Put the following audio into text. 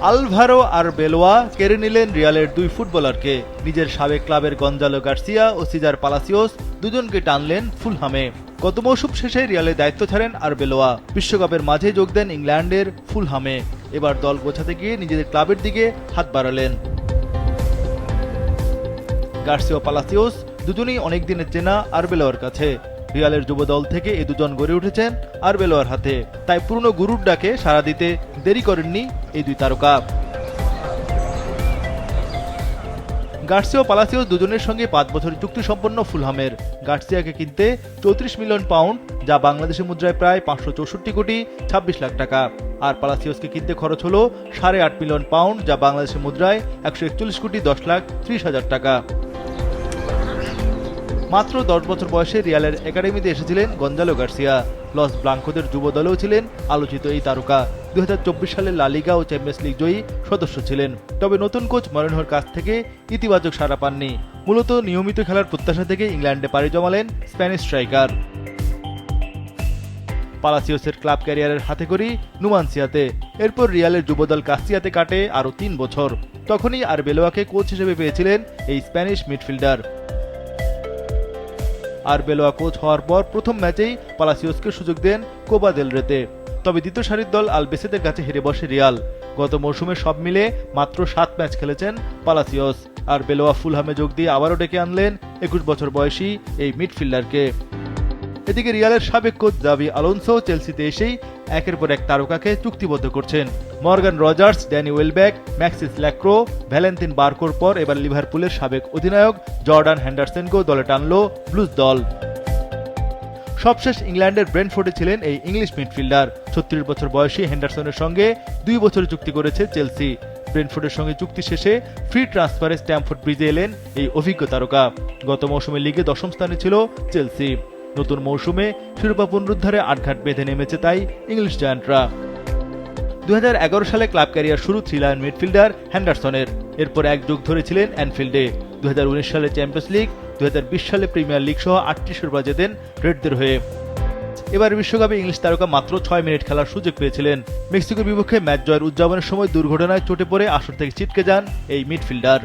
Alvaro Arbeloa কেড়ে নিলেন রিয়ালের দুই ফুটবলারকে। নিজের সাবেক ক্লাবের গঞ্জালো গার্সিয়া ও সিজার পালাসিওস দুজনকে টানলেন ফুলহামে। গত মৌসুম শেষে রিয়ালের দায়িত্ব ছাড়েন আরবেলোয়া। বিশ্বকাপের মাঝে যোগ দেন ইংল্যান্ডের ফুলহামে। এবার দল গোছাতে গিয়ে নিজেদের ক্লাবের দিকে হাত বাড়ালেন। গার্সিয়া ও পালাসিওস দুজনেই অনেক দিনের চেনা আরবেলোয়ার কাছে। রিয়ালের যুব দল থেকে এই দুজন গড়ে উঠেছেন আরবেলোয়ার হাতে, তাই পুরনো গুরুর ডাকে সাড়া দিতে দেরি করেননি এই দুই তারকা। গার্সিয়া ও পালাসিওস দুজনের সঙ্গে 5 বছরের চুক্তি সম্পন্ন ফুলহামের। গার্সিয়াকে কিনতে 34 মিলিয়ন পাউন্ড, যা বাংলাদেশি মুদ্রায় প্রায় 564 কোটি 26 লাখ টাকা। আর পালাসিওসকে কিনতে খরচ হলো 8.5 মিলিয়ন পাউন্ড, যা বাংলাদেশি মুদ্রায় 141 কোটি 10 লাখ 30 হাজার টাকা। মাত্র 10 বছর বয়সে রিয়ালের একাডেমিতে এসেছিলেন গঞ্জালো গার্সিয়া। লস ব্লাঙ্কোদের যুব দলেও ছিলেন আলোচিত এই তারকা। 2024 সালে লা লিগা ও চ্যাম্পিয়ন্স লিগ জয়ী সদস্য ছিলেন। তবে নতুন কোচ মরিনহোর কাছ থেকে ইতিবাচক সাড়া পাননি। মূলত নিয়মিত খেলার প্রত্যাশা থেকে ইংল্যান্ডে পাড়ি জমালেন স্প্যানিশ স্ট্রাইকার। পালাসিওসের ক্লাব ক্যারিয়ারের হাতেখড়ি নুমানসিয়াতে। এরপর রিয়ালের যুবদল কাস্তিয়াতে কাটে আরও 3 বছর। তখনই আরবেলোয়াকে কোচ হিসেবে পেয়েছিলেন এই স্প্যানিশ মিডফিল্ডার। আরবেলোয়া কোচ হওয়ার পর প্রথম ম্যাচেই পালাসিওসকে সুযোগ দেন কোপা দেল রেতে। তবে দ্বিতীয় সারির দল আলবেসেদের কাছে হেরে বসে রিয়াল। গত মৌসুমে সব মিলে মাত্র 7 ম্যাচ খেলেছেন পালাসিওস। আরবেলোয়া ফুলহামে যোগ দিয়ে আবারও ডেকে আনলেন 21 বছর বয়সী এই মিডফিল্ডারকে। এদিকে রিয়ালের সাবেক কোচ জাভি আলোনসো চেলসিতে এসেই একের পর এক তারকাকে চুক্তিবদ্ধ করছেন। Morgan Rogers, Danny Welbeck, Maxence Lacroix, Valentin Barco পর এবার লিভারপুলের সাবেক অধিনায়ক জর্ডান হেন্ডারসনকেও দলে টানল ব্লুজ দল। সবশেষ ইংল্যান্ডের ব্রেন্টফোর্ডে ছিলেন এই ইংলিশ মিডফিল্ডার। 36 বছর বয়সী হেন্ডারসনের সঙ্গে 2 বছরের চুক্তি করেছে চেলসি। ব্রেন্টফোর্ডের সঙ্গে চুক্তি শেষে ফ্রি ট্রান্সফারে স্ট্যামফোর্ড ব্রিজে এলেন এই অভিজ্ঞ তারকা। গত মৌসুমে লিগে 10ম স্থানে ছিল চেলসি। নতুন মৌসুমে শিরোপা পুনরুদ্ধারে আটঘাট বেঁধে নেমেছে তাই ইংলিশ জায়ান্টরা। 2011 সালে ক্লাব ক্যারিয়ার শুরু 3 লায়ন মিডফিল্ডার হেন্ডারসনের। এরপর এক যুগ ধরে ছিলেন অ্যানফিল্ডে। 2019 সালে চ্যাম্পিয়ন্স লিগ, 2020 সালে প্রিমিয়ার লিগ সহ 8টি শিরোপা জেতেন রেডদের হয়ে। এবার বিশ্বকাপে ইংলিশ তারকা মাত্র 6 মিনিট খেলার সুযোগ পেয়েছিলেন। মেক্সিকোর বিপক্ষে ম্যাচ জয়ের উদযাপনের সময় দুর্ঘটনায় চোটে পড়ে আসর থেকে ছিটকে যান এই মিডফিল্ডার।